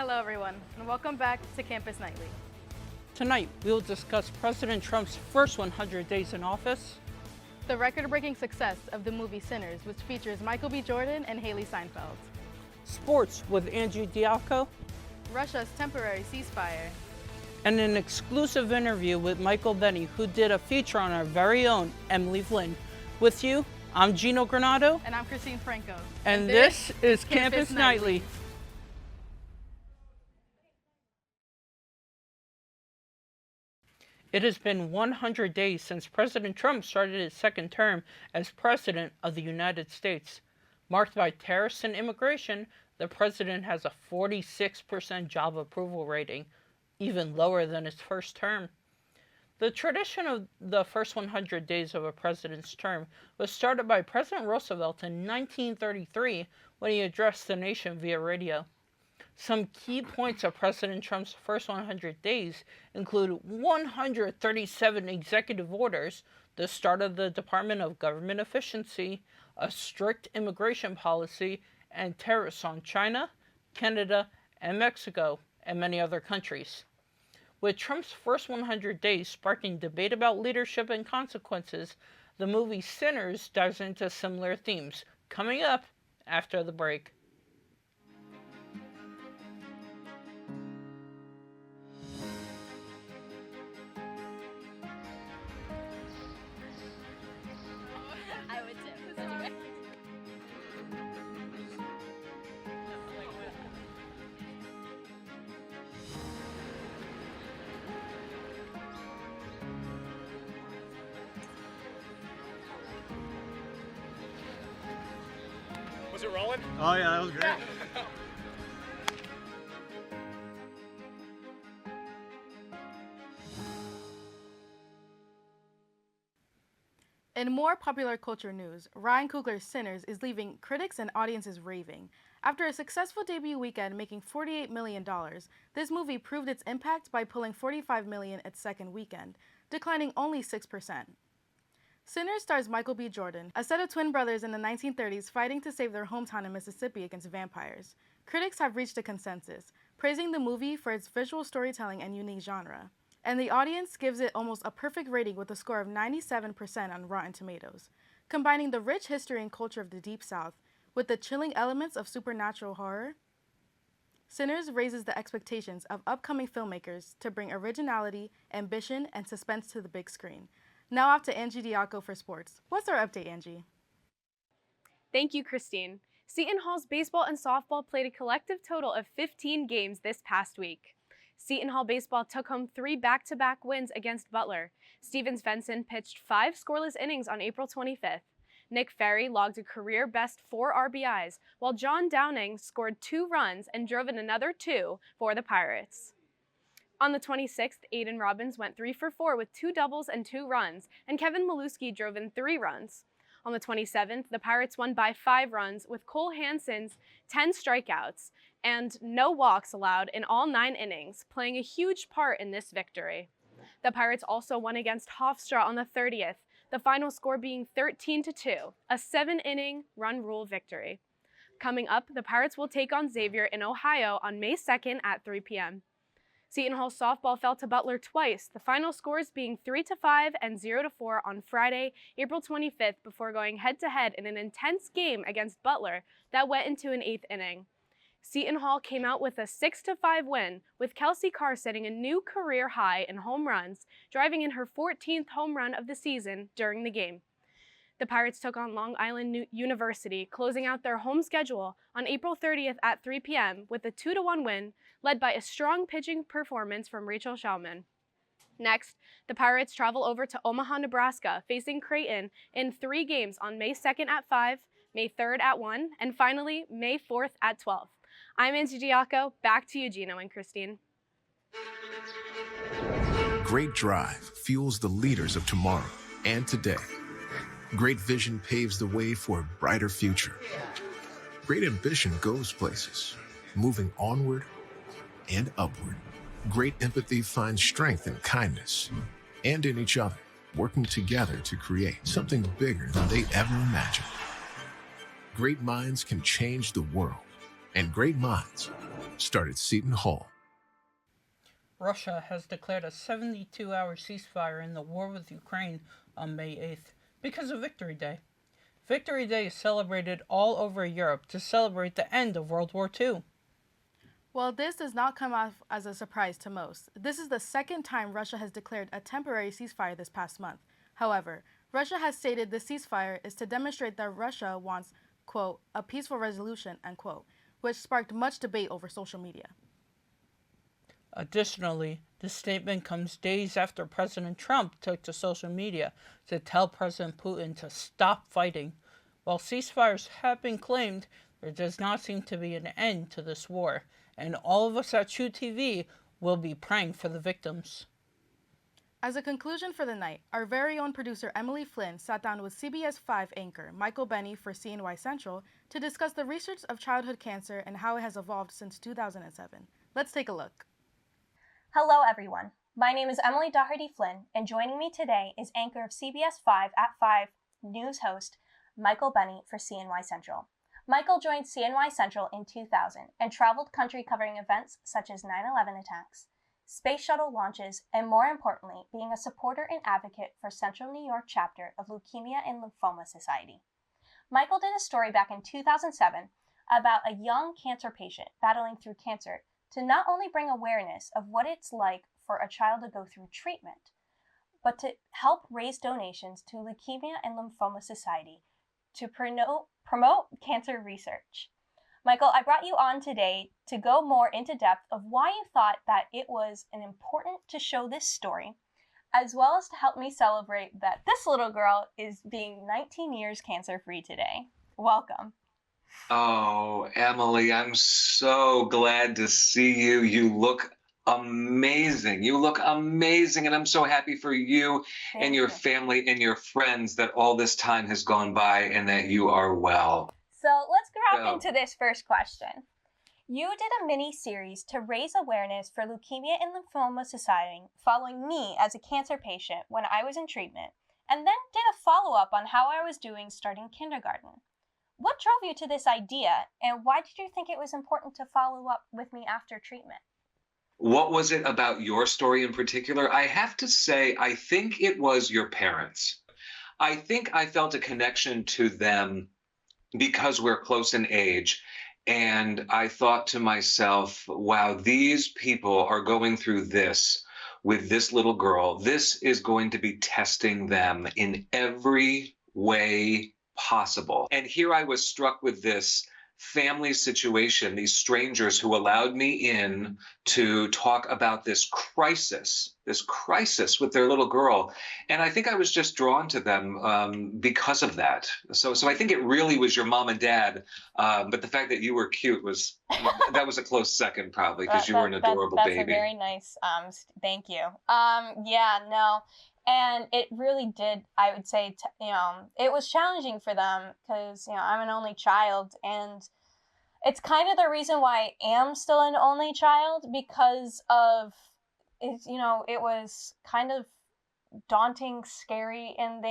Hello everyone, and welcome back to Campus Nightly. Tonight, we will discuss President Trump's first 100 days in office, The record-breaking success of the movie Sinners, which features Michael B. Jordan and Haley Steinfeld, sports with Angie Diaco, Russia's temporary ceasefire, and an exclusive interview with Michael Benny, who did a feature on our very own Emily Flynn. With you, I'm Gino Granado. and I'm Christine Franco. And this is Campus Nightly. It has been 100 days since President Trump started his second term as President of the United States. Marked by tariffs and immigration, the President has a 46% job approval rating, even lower than his first term. The tradition of the first 100 days of a president's term was started by President Roosevelt in 1933 when he addressed the nation via radio. Some key points of President Trump's first 100 days include 137 executive orders, the start of the Department of Government Efficiency, a strict immigration policy, and tariffs on China, Canada, and Mexico, and many other countries. With Trump's first 100 days sparking debate about leadership and consequences, the movie Sinners dives into similar themes, coming up after the break. I would too. That's okay. Was it rolling? Oh yeah, that was great. In more popular culture news, Ryan Coogler's Sinners is leaving critics and audiences raving. After a successful debut weekend making $48 million, this movie proved its impact by pulling $45 million its second weekend, declining only 6%. Sinners stars Michael B. Jordan, a set of twin brothers in the 1930s fighting to save their hometown in Mississippi against vampires. Critics have reached a consensus, praising the movie for its visual storytelling and unique genre. And the audience gives it almost a perfect rating with a score of 97% on Rotten Tomatoes, combining the rich history and culture of the Deep South with the chilling elements of supernatural horror. Sinners raises the expectations of upcoming filmmakers to bring originality, ambition, and suspense to the big screen. Now off to Angie Diaco for sports. What's our update, Angie? Thank you, Christine. Seton Hall's baseball and softball played a collective total of 15 games this past week. Seton Hall baseball took home 3 back-to-back wins against Butler. Steven Svensson pitched 5 scoreless innings on April 25th. Nick Ferry logged a career-best 4 RBIs, while John Downing scored 2 runs and drove in another 2 for the Pirates. On the 26th, Aiden Robbins went 3 for 4 with 2 doubles and 2 runs, and Kevin Maluski drove in 3 runs. On the 27th, the Pirates won by 5 runs with Cole Hansen's 10 strikeouts and no walks allowed in all 9 innings, playing a huge part in this victory. The Pirates also won against Hofstra on the 30th, the final score being 13-2, a 7-inning run rule victory. Coming up, the Pirates will take on Xavier in Ohio on May 2nd at 3 p.m. Seton Hall softball fell to Butler twice, the final scores being 3-5 and 0-4 on Friday, April 25th, before going head-to-head in an intense game against Butler that went into an 8th inning. Seton Hall came out with a 6-5 win, with Kelsey Carr setting a new career high in home runs, driving in her 14th home run of the season during the game. The Pirates took on Long Island University, closing out their home schedule on April 30th at 3 p.m. with a 2-1 win, led by a strong pitching performance from Rachel Shellman. Next, the Pirates travel over to Omaha, Nebraska, facing Creighton in 3 games on May 2nd at 5, May 3rd at 1, and finally, May 4th at 12. I'm Angie Diaco. Back to you, Gino and Christine. Great drive fuels the leaders of tomorrow and today. Great vision paves the way for a brighter future. Great ambition goes places, moving onward and upward. Great empathy finds strength in kindness and in each other, working together to create something bigger than they ever imagined. Great minds can change the world, and great minds start at Seton Hall. Russia has declared a 72-hour ceasefire in the war with Ukraine on May 8th because of Victory Day. Victory Day is celebrated all over Europe to celebrate the end of World War II. Well, this does not come off as a surprise to most. This is the second time Russia has declared a temporary ceasefire this past month. However, Russia has stated the ceasefire is to demonstrate that Russia wants, quote, a peaceful resolution, end quote, which sparked much debate over social media. Additionally, this statement comes days after President Trump took to social media to tell President Putin to stop fighting. While ceasefires have been claimed, there does not seem to be an end to this war, and all of us at True TV will be praying for the victims. As a conclusion for the night, our very own producer Emily Flynn sat down with CBS 5 anchor Michael Benny for CNY Central to discuss the research of childhood cancer and how it has evolved since 2007. Let's take a look. Hello, everyone. My name is Emily Doherty Flynn, and joining me today is anchor of CBS 5 at 5 news host Michael Benny for CNY Central. Michael joined CNY Central in 2000 and traveled country covering events such as 9/11 attacks, space shuttle launches, and more importantly, being a supporter and advocate for Central New York chapter of Leukemia and Lymphoma Society. Michael did a story back in 2007 about a young cancer patient battling through cancer to not only bring awareness of what it's like for a child to go through treatment, but to help raise donations to Leukemia and Lymphoma Society to promote cancer research. Michael, I brought you on today to go more into depth of why you thought that it was important to show this story, as well as to help me celebrate that this little girl is being 19 years cancer-free today. Welcome. Oh, Emily, I'm so glad to see you. You look amazing. You look amazing, and I'm so happy for you and your family and your friends that all this time has gone by and that you are well. So let's drop into this first question. You did a mini-series to raise awareness for Leukemia and Lymphoma Society following me as a cancer patient when I was in treatment, and then did a follow-up on how I was doing starting kindergarten. What drove you to this idea, and why did you think it was important to follow up with me after treatment? What was it about your story in particular? I have to say, I think it was your parents. I think I felt a connection to them because we're close in age. And I thought to myself, wow, these people are going through this with this little girl. This is going to be testing them in every way possible. And here I was struck with this family situation, these strangers who allowed me in to talk about this crisis with their little girl. And I think I was just drawn to them because of that. So I think it really was your mom and dad. But the fact that you were cute that was a close second probably because you were an adorable baby. That's a very nice, thank you. Yeah, no. And it really did, I would say, it was challenging for them because, I'm an only child. And it's kind of the reason why I am still an only child because of, it was kind of daunting, scary. And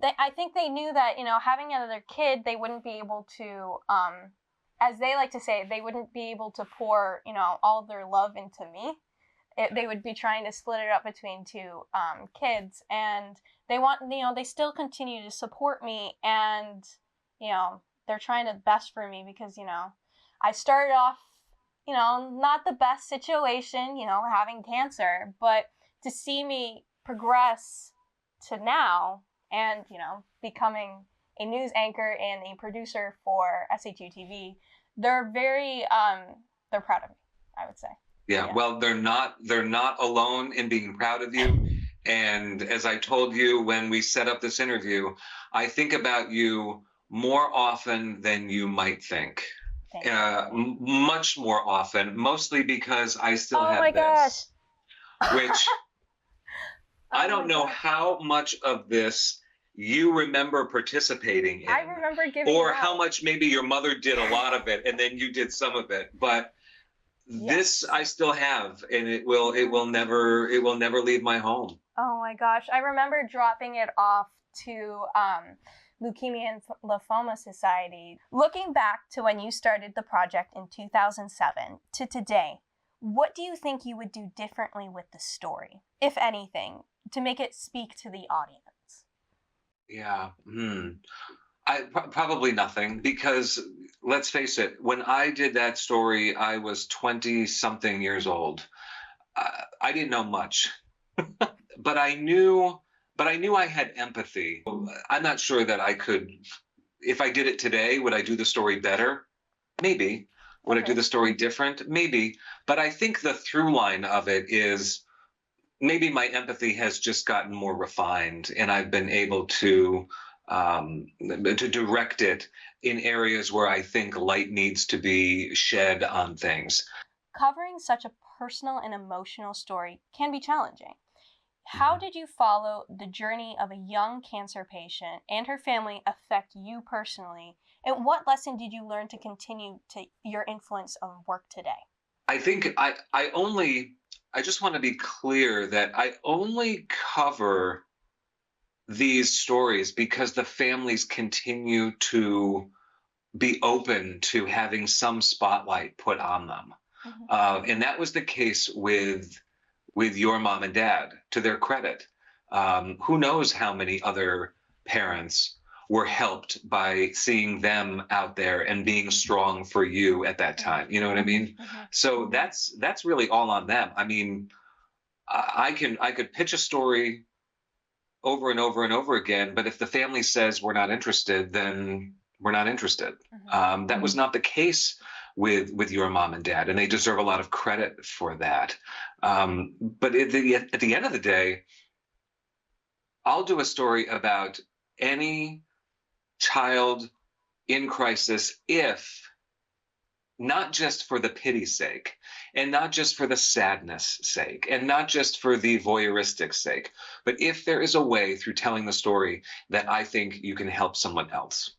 I think they knew that, having another kid, they wouldn't be able to, as they like to say, they wouldn't be able to pour, all their love into me. They would be trying to split it up between two kids, and they still continue to support me, and they're trying to best for me because I started off not the best situation, having cancer, but to see me progress to now and becoming a news anchor and a producer for SHU TV, they're very they're proud of me, I would say. Yeah, well, they're not alone in being proud of you. And as I told you when we set up this interview, I think about you more often than you might think. Much more often, mostly because I still have this. Which I don't know how much of this you remember participating in. I remember giving or how much maybe your mother did a lot of it and then you did some of it. But this I still have, and it will never leave my home. Oh my gosh. I remember dropping it off to Leukemia and Lymphoma Society. Looking back to when you started the project in 2007 to today, what do you think you would do differently with the story, if anything, to make it speak to the audience? Yeah. Probably nothing, because let's face it, when I did that story, I was 20 something years old. I didn't know much, but I knew I had empathy. I'm not sure that I could, if I did it today, would I do the story better? Maybe. Would I do the story different? Maybe. But I think the through line of it is maybe my empathy has just gotten more refined, and I've been able to direct it in areas where I think light needs to be shed on things. Covering such a personal and emotional story can be challenging. How did you follow the journey of a young cancer patient and her family affect you personally? And what lesson did you learn to continue to your influence of work today? I think I just want to be clear that I only cover these stories because the families continue to be open to having some spotlight put on them. And that was the case with your mom and dad, to their credit. Who knows how many other parents were helped by seeing them out there and being strong for you at that time. You know what I mean? So that's really all on them. I mean, I could pitch a story over and over and over again, but if the family says we're not interested, then we're not interested. That was not the case with your mom and dad, and they deserve a lot of credit for that. But at the end of the day, I'll do a story about any child in crisis if, not just for the pity's sake, and not just for the sadness sake, and not just for the voyeuristic sake, but if there is a way through telling the story that I think you can help someone else.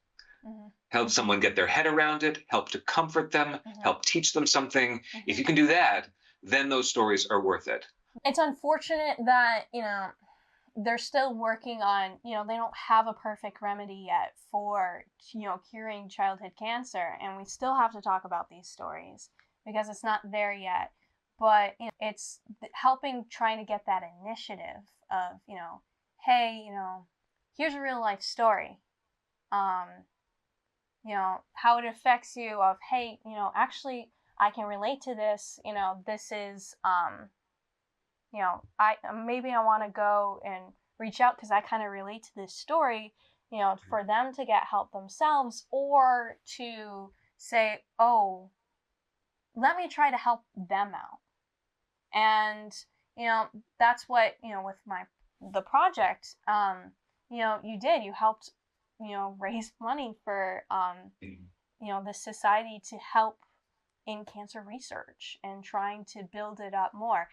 Help someone get their head around it, help to comfort them, help teach them something. If you can do that, then those stories are worth it. It's unfortunate that, they're still working on, they don't have a perfect remedy yet for, curing childhood cancer. And we still have to talk about these stories because it's not there yet. But it's helping, trying to get that initiative of, hey, here's a real life story. How it affects you of, hey, actually I can relate to this, this is, maybe I want to go and reach out because I kind of relate to this story, for them to get help themselves, or to say, oh, let me try to help them out. And, that's what, with the project, you helped, raise money for, the society to help in cancer research and trying to build it up more.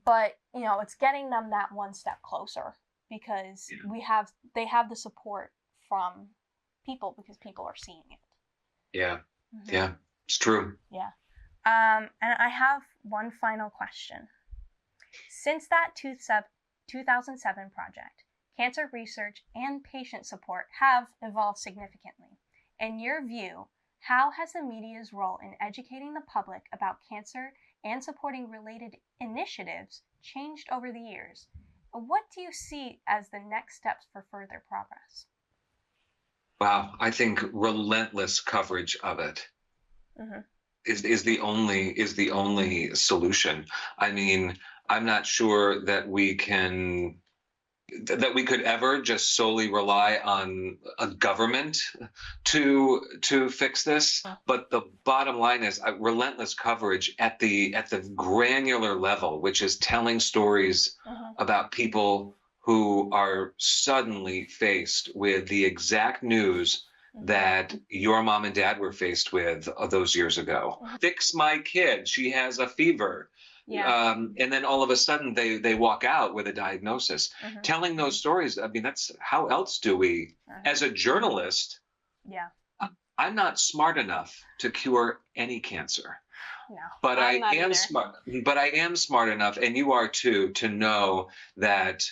But, it's getting them that one step closer because they have the support from people because people are seeing it. Yeah. Yeah, it's true. Yeah. And I have one final question. Since that 2007 project, cancer research and patient support have evolved significantly. In your view, how has the media's role in educating the public about cancer and supporting related initiatives changed over the years? What do you see as the next steps for further progress? Wow, I think relentless coverage of it is the only solution. I mean, I'm not sure that we could ever just solely rely on a government to fix this. But the bottom line is relentless coverage at the granular level, which is telling stories about people who are suddenly faced with the exact news that your mom and dad were faced with those years ago. Fix my kid. She has a fever. Yeah. And then all of a sudden they walk out with a diagnosis. Telling those stories, I mean, that's how else do we, as a journalist, I'm not smart enough to cure any cancer. No, but I am smart. But I am smart enough, and you are too, to know that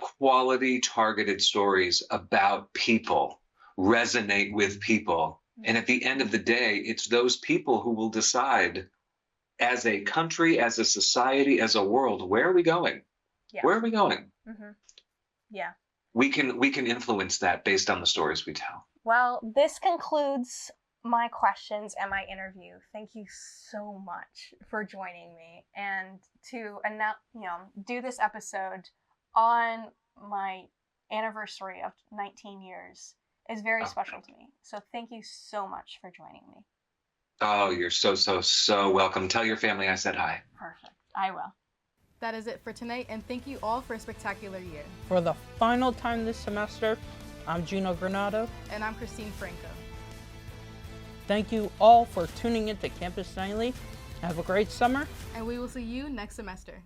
quality targeted stories about people resonate with people. And at the end of the day, it's those people who will decide, as a country, as a society, as a world, where are we going? Yeah. Where are we going? Mm-hmm. Yeah. We can influence that based on the stories we tell. Well, this concludes my questions and my interview. Thank you so much for joining me and to do this episode on my anniversary of 19 years is very special to me. So thank you so much for joining me. Oh, you're so welcome. Tell your family I said hi. Perfect. I will. That is it for tonight, and thank you all for a spectacular year. For the final time this semester, I'm Gino Granado. And I'm Christine Franco. Thank you all for tuning in to Campus Nightly. Have a great summer. And we will see you next semester.